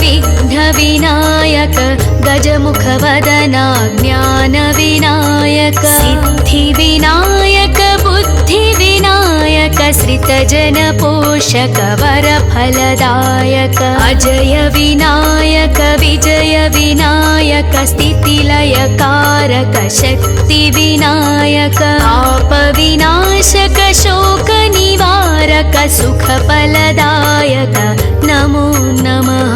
विघ्नविनायक गजमुखवदना ज्ञानविनायक सिद्धिविनायक बुद्धिविनायक श्रितजनपोषक वरफलदायक अजय विनायक विजय विनायक स्थितिलयकारक शक्तिविनायक पापविनाशक शोकनिवारक सुखफलदायक नमो नमः।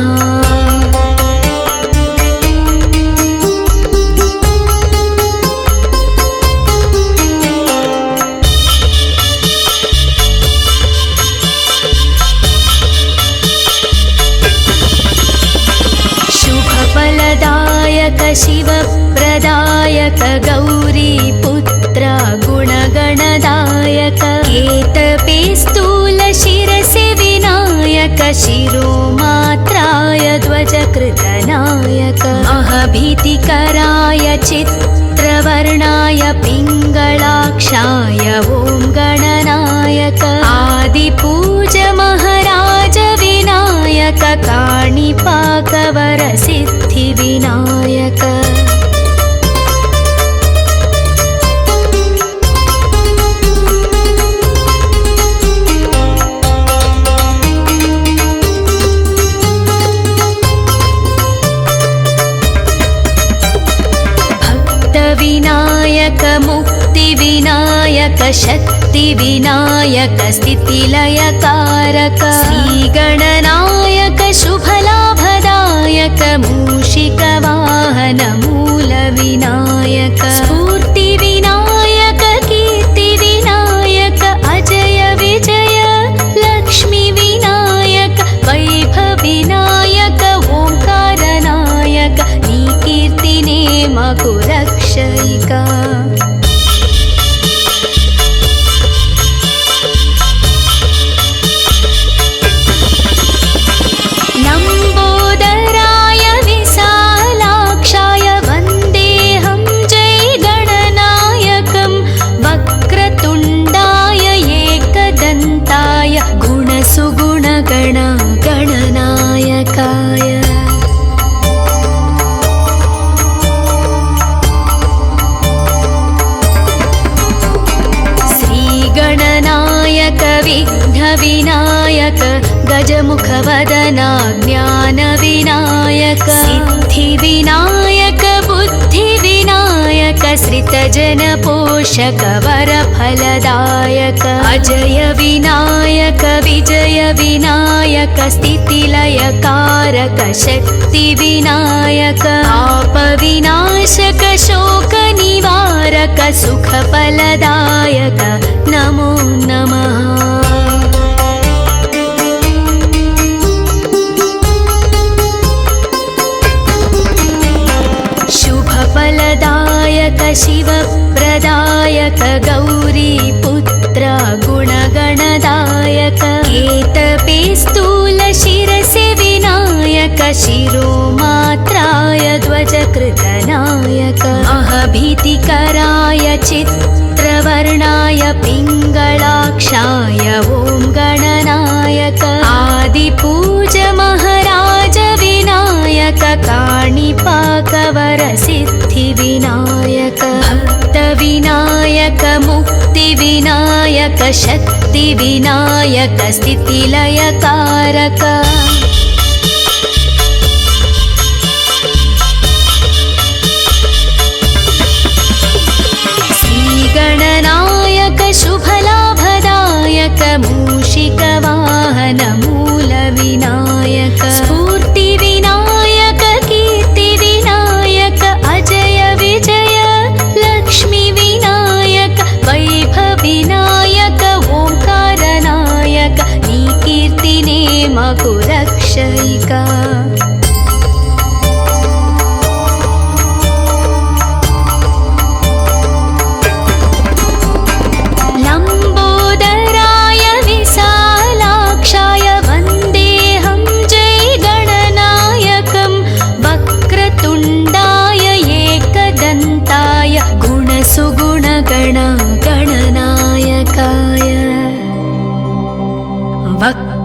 शुभफलदायक शिवप्रदायक गौरीपुत्र गुणगणदायक केतपे स्थूलशिरसि विनायक शिरोमात्राय ध्वजकृतनायक महभीतिकराय चित्रवर्णाय पिङ्गलाक्षाय ॐ गणनायक आदिपूज महाराज विनायक काणिपाकवर सिद्धिविनायक विनायक मुक्तिविनायक शक्तिविनायक स्थितिलयकारक श्रीगणनायक शुभलाभदायक मूषिकवाहन मूलविनायक स्फूर्तिविनायक कीर्तिविनायक अजय विजय लक्ष्मीविनायक वैभवविनायक ओंकारनायक नी कीर्तिने मगु रक्षयिका लम्बोदराय विशालाक्षाय वन्देऽहं जय गणनायकं वक्रतुण्डाय एकदन्ताय गुणसुगुणगण गणनायकाय विघ्नविनायक गजमुखवदना ज्ञानविनायक सिद्धिविनायक बुद्धिविनायक श्रितजनपोषक वरफलदायक अजय विनायक विजय विनायक स्थितिलयकारक शक्तिविनायक पापविनाशक शोकनिवारक सुखफलदायक नमो नमः। शुभफलदायक शिवप्रदायक गौरीपुत्र गुणगणदायक केतपे स्थूलशिरसि विनायक शिरोमात्राय ध्वजकृतनायक महभीतिकराय चित्रवर्णाय पिङ्गलाक्षाय ॐ गणनायक आदिपूज महाराज विनायक काणिपाकवर सिद्धिविनायक भक्तविनायक मुक्तिविनायक शक्तिविनायक स्थितिलयकारक श्रीगणनायक शुभलाभदायक मूषिकवाहन मूलविनायक स्फूर्तिविनायक कीर्तिविनायक अजय विजय लक्ष्मीविनायक वैभवविनायक ओंकारनायक नी कीर्तिने मगु रक्षयिका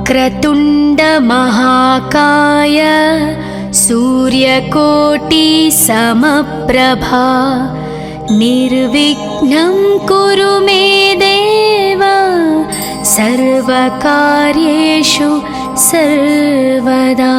वक्रतुण्ड महाकाय सूर्यकोटि समप्रभा निर्विघ्नं कुरु मे देव सर्वकार्येषु सर्वदा।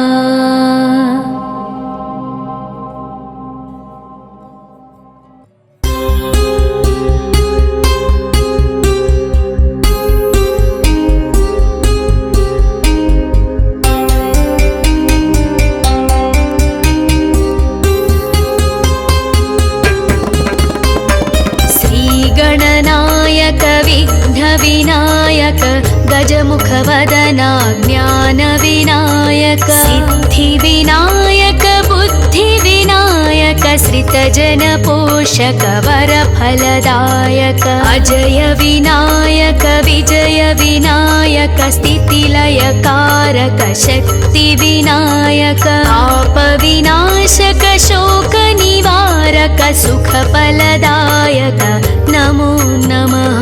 विघ्नविनायक गजमुखवदना ज्ञानविनायक सिद्धिविनायक बुद्धिविनायक श्रितजनपोषक वरफलदायक अजय विनायक विजय विनायक स्थितिलयकारक शक्तिविनायक पापविनाशक शोकनिवारक सुखफलदायक नमो नमः।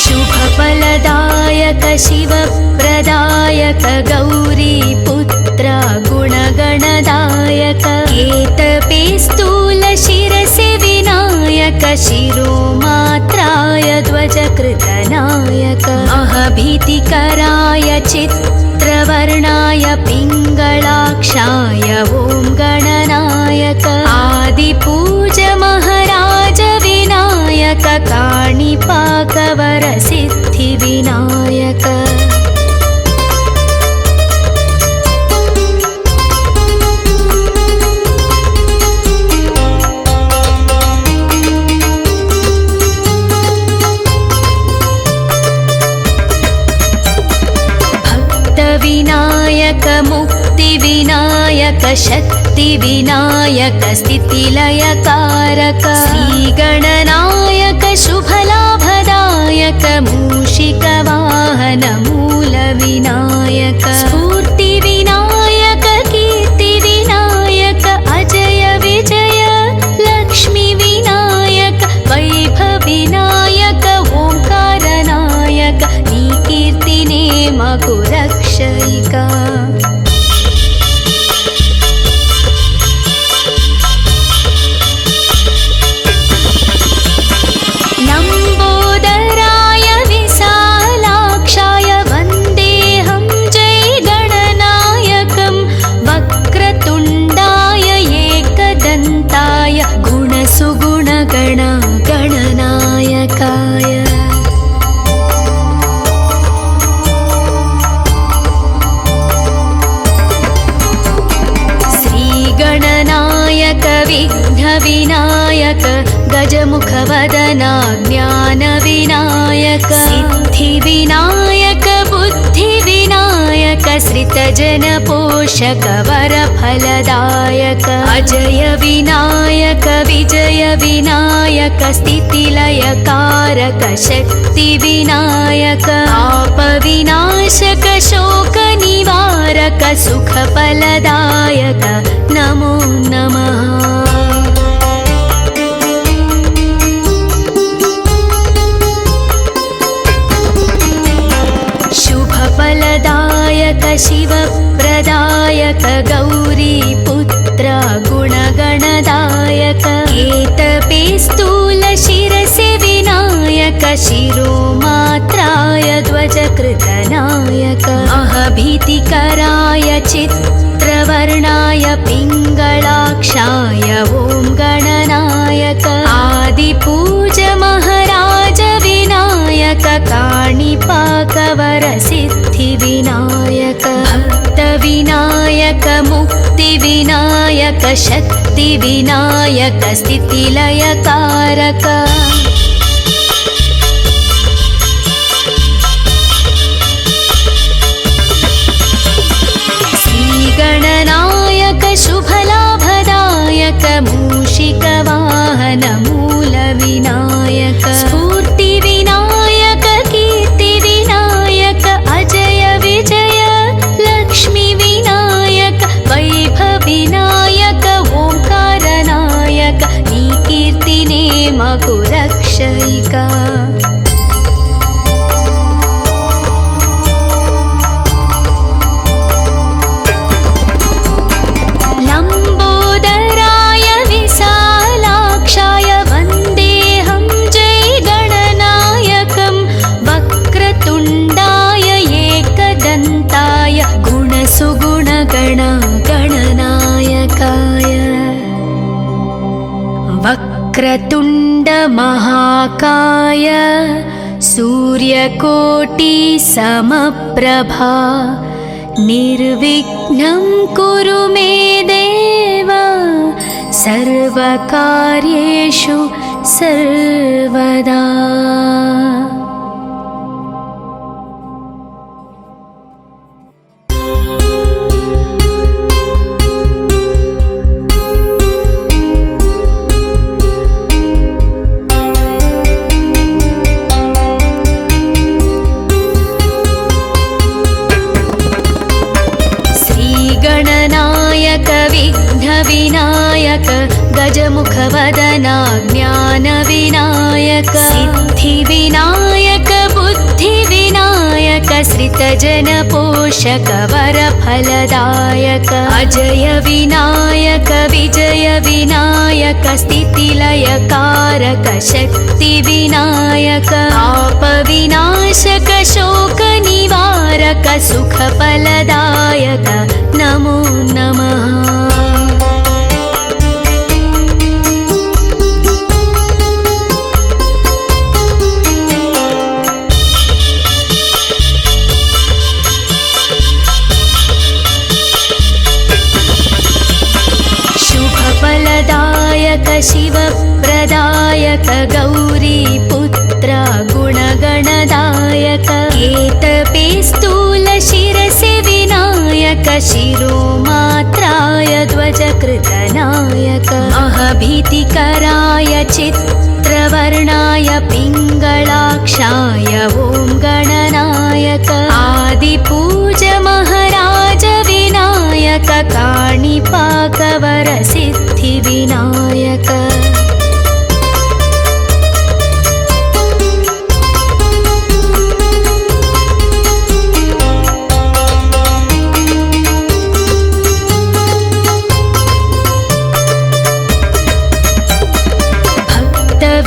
शुभफलदायक शिवप्रदायक गौरीपुत्र गुणगणदायक केतपे स्थूलशिरसि विनायक शिरोमात्राय ध्वजकृतनायक महभीतिकराय चित्रवर्णाय पिङ्गलाक्षाय ॐ गणनायक आदिपूज महाराज विनायक काणिपाकवर सिद्धिविनायक विनायक मुक्तिविनायक शक्तिविनायक स्थितिलयकारक श्रीगणनायक शुभलाभदायक मूषिकवाहन मूलविनायक स्फूर्तिविनायक कीर्तिविनायक अजय विजय लक्ष्मीविनायक वैभविनायक ओंकारनायक नी कीर्तिने मकुरक्षयिका। लम्बोदराय विशालाक्षाय वन्देऽहं जयगणनायकं वक्रतुण्डाय एकदन्ताय गुणसुगुणगणगणनायकाय विघ्नविनायक गजमुखवदना ज्ञानविनायक सिद्धिविनायक बुद्धिविनायक श्रितजनपोषक वरफलदायक अजय विनायक विजय विनायक स्थितिलयकारक शक्तिविनायक पापविनाशक शोकनिवारक सुखफलदायक नमो नमः। शुभफलदायक शिवप्रदायक गौरीपुत्र गुणगणदायक केतपे स्थूलशिरसि विनायक शिरोमात्राय ध्वजकृतनायक महभीतिकराय चित्रवर्णाय पिङ्गलाक्षाय ॐ गणनायक आदिपूज महाराज विनायक काणिपाकवर सिद्धिविनायक भक्तविनायक मुक्तिविनायक शक्तिविनायक स्थितिलयकारक श्रीगणनायक शुभलाभदायक मूषिकवाहन मूलविनायक स्फूर्तिविनायक कीर्तिविनायक अजय महाकाय सूर्यकोटि समप्रभा निर्विघ्नं कुरु मे देव सर्वकार्येषु सर्वदा। गणनायक विघ्नविनायक गजमुखवदना ज्ञानविनायक सिद्धिविनायक बुद्धिविनायक श्रितजनपोषक वरफलदायक अजय विनायक विजय विनायक स्थितिलयकारक शक्तिविनायक पापविनाशक शोकनिवारक सुखफलदायक नमो नमः। शुभफलदायक शिवप्रदायक गौरीपुत्र गुणगणदायक केतपेस्तूल शिरसि विनायक शिरोमात्राय ध्वजकृतनायक महभीतिकराय चित्रवर्णाय पिङ्गलाक्षाय ॐ गणनायक आदिपूज महाराज विनायक काणिपाकवर सिद्धिविनायक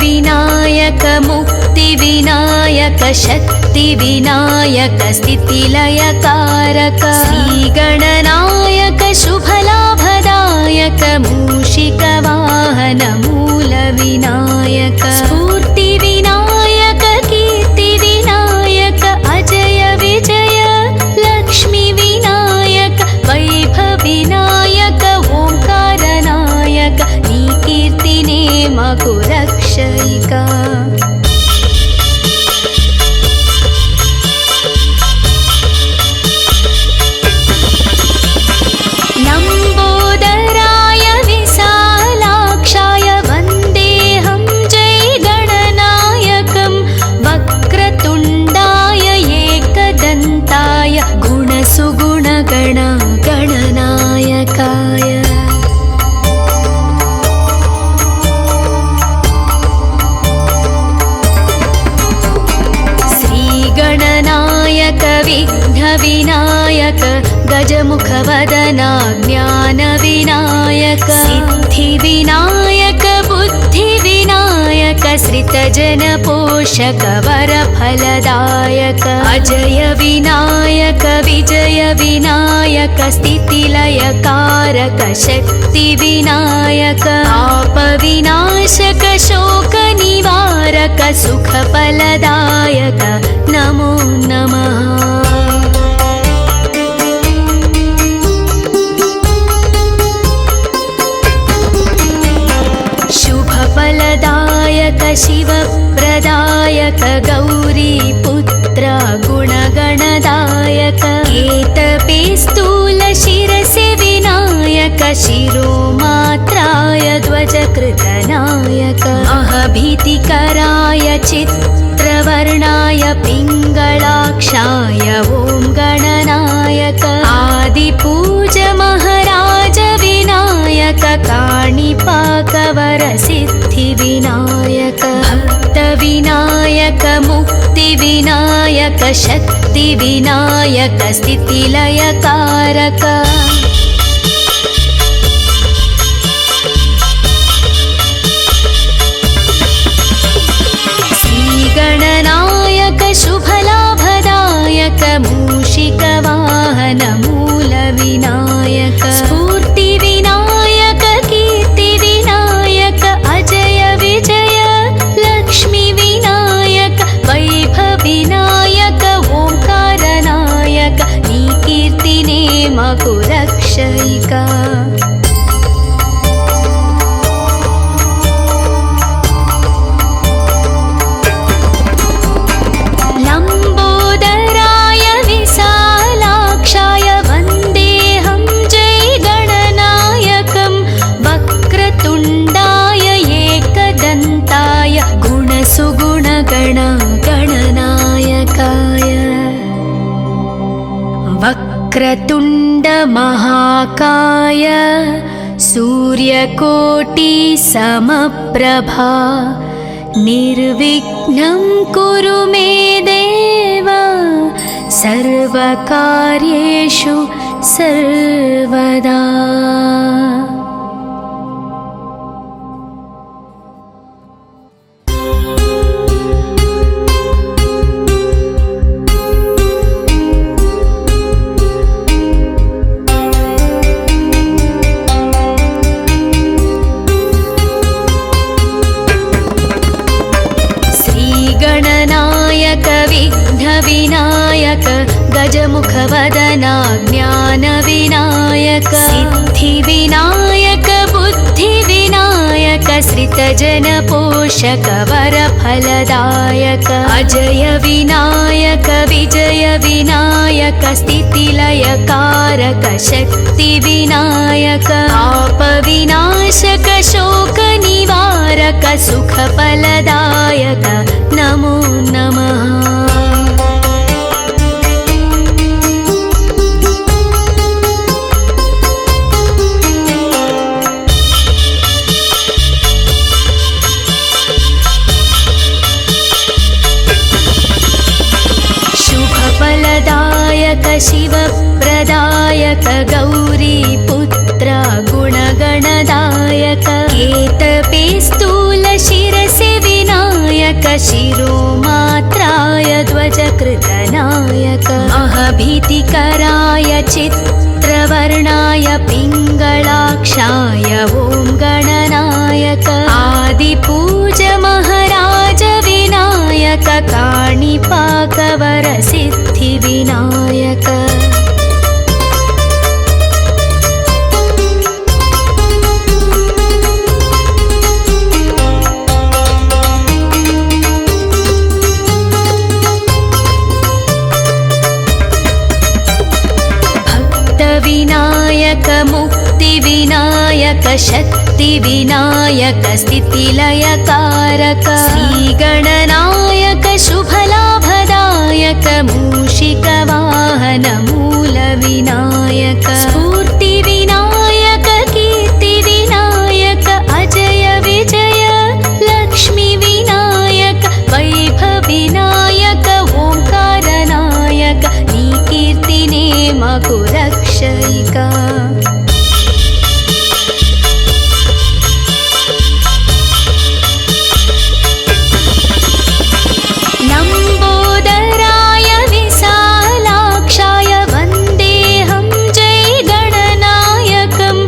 विनायक मुक्तिविनायक शक्तिविनायक स्थितिलयकारक श्रीगणनायक शुभलाभदायक मूषिकवाहन मूलविनायक स्फूर्तिविनायक कीर्तिविनायक अजय विजय लक्ष्मीविनायक वैभविनायक ओंकारनायक नीकीर्तिने मकुरक्षयिका लम्बोदराय विशालाक्षाय वन्देऽहं जय गणनायकं वक्रतुण्डाय एकदन्ताय गुणसुगुणगण गणनायकाय गणनायक विघ्नविनायक गजमुखवदना ज्ञानविनायक सिद्धिविनायक बुद्धिविनायक श्रितजनपोषक वरफलदायक अजय विनायक विजय विनायक स्थितिलयकारक शक्तिविनायक पापविनाशक शोकनिवारक सुखफलदायक नमो नमः। शुभफलदायक शिवप्रदायक गौरीपुत्र गुणगणदायक केतपेस्तूल शिरसि विनायक शिरोमात्राय ध्वजकृतनायक महभीतिकराय चित्रवर्णाय पिङ्गलाक्षाय ॐ गणनायक आदिपूज महाराज विनायक काणिपाकवर सिद्धिविनायक भक्तविनायक मुक्तिविनायक शक्तिविनायक स्थितिलयकारक श्रीगणनायक शुभलाभदायक मूषिकवाहन मूलविनायक स्फूर्तिविनायक कीर्तिविनायक अजय विजय మాకు రక్షయిక. లంబోదరాయ విశాలాక్షాయ వందేహం జై గణనాయకం వక్రతుండాయ ఏకదంతాయ గుణసుగుణగణ గణనాయకాయ. వక్రతుండ మహాకాయ సూర్యకోటి సమప్రభా నిర్విఘ్నం కురు మే దేవ సర్వకార్యేషు సర్వదా. गणनायक विघ्न विनायक गजमुख वदना ज्ञान विनायक सिद्धि विनायक बुद्धि विनायक श्रितजन पोषक वर फलदायक अजय विनायक विजय विनायक स्थितिलय कारक शक्ति विनायक पाप विनाशक शोक निवारक सुख फलदायक नमो नमः. शुभफलदायक शिवप्रदायक गौरी पुत्र गुणगणदायक केतपे स्थूल शिरसे विनायक शिरोमात्राय ध्वजकृतनायक महभीतिकराय चित्रवर्णाय पिङ्गलाक्षाय ॐ गणनायक आदिपूज महाराज विनायक काणिपाकवर सिद्धि विनायक. विनायक मुक्ति विनायक शक्ति विनायक स्थितिलय कारक श्री गणनायक शुभलाभदायक मूषिक वाहन मूल विनायक स्फूर्ति विनायक कीर्ति विनायक अजय विजय लक्ष्मी विनायक वैभव विनायक ओंकार नायक नी कीर्तिने माकु रक्षयिका. लंबोदराय विशालाक्षाय वन्देहं जय गणनायकं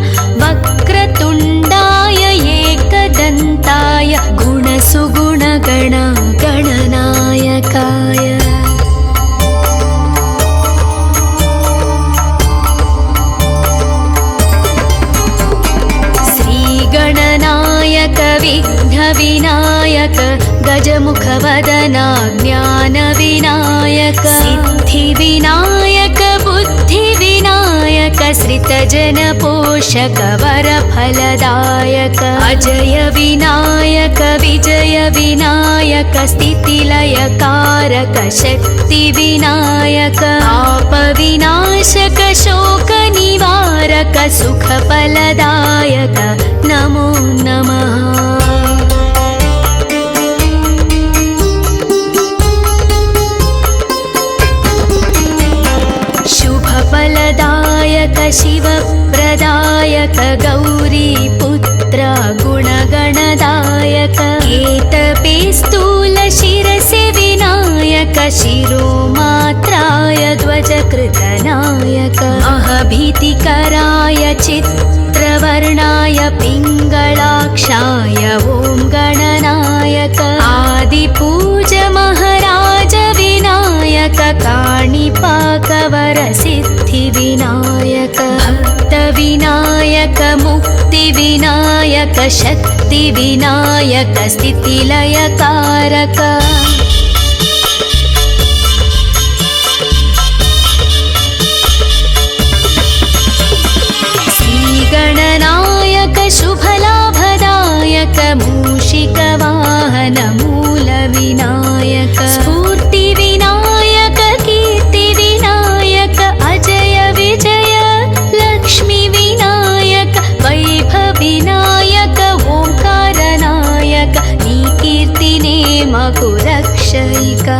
वक्रतुण्डाय एकदन्ताय गुणसुगुणगण गणनायकाय. गणनायक विघ्न विनायक गजमुख वदना ज्ञान विनायक सिद्धि विनायक बुद्धि विनायक श्रितजन पोषक वर फलदायक अजय विनायक विजय विनायक स्थितिलय कारक शक्ति विनायक पाप विनाशक शोक निवारक सुख फलदायक नमो नमः. शुभफलदायक शिवप्रदायक गौरी पुत्र गुणगणदायक केतपे स्थूल शिरसे विनायक शिरोमात्राय ध्वजकृतनायक महभीतिकराय चित्रवर्णाय पिङ्गलाक्षाय ॐ गणनायक आदिपूज महाराज विनायक काणिपाकवरसिद्धिविनायक भक्तविनायक मुक्तिविनायक शक्तिविनायक स्थितिलयकारक श्रीगणनायक शुभलाभदायक मूषिकवाहन मूलविनायक स्फूर्तिविनायक कीर्तिविनायक अजय विजय लक्ष्मीविनायक वैभविनायक ओंकारनायक नी कीर्तिने मकु रक्षयिका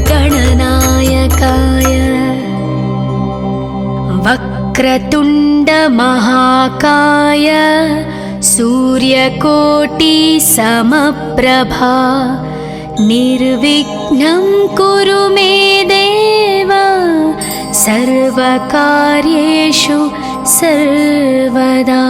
गणनायकाय वक्रतुण्ड महाकाय सूर्यकोटि समप्रभा निर्विघ्नं कुरु मे देव सर्वकार्येषु सर्वदा।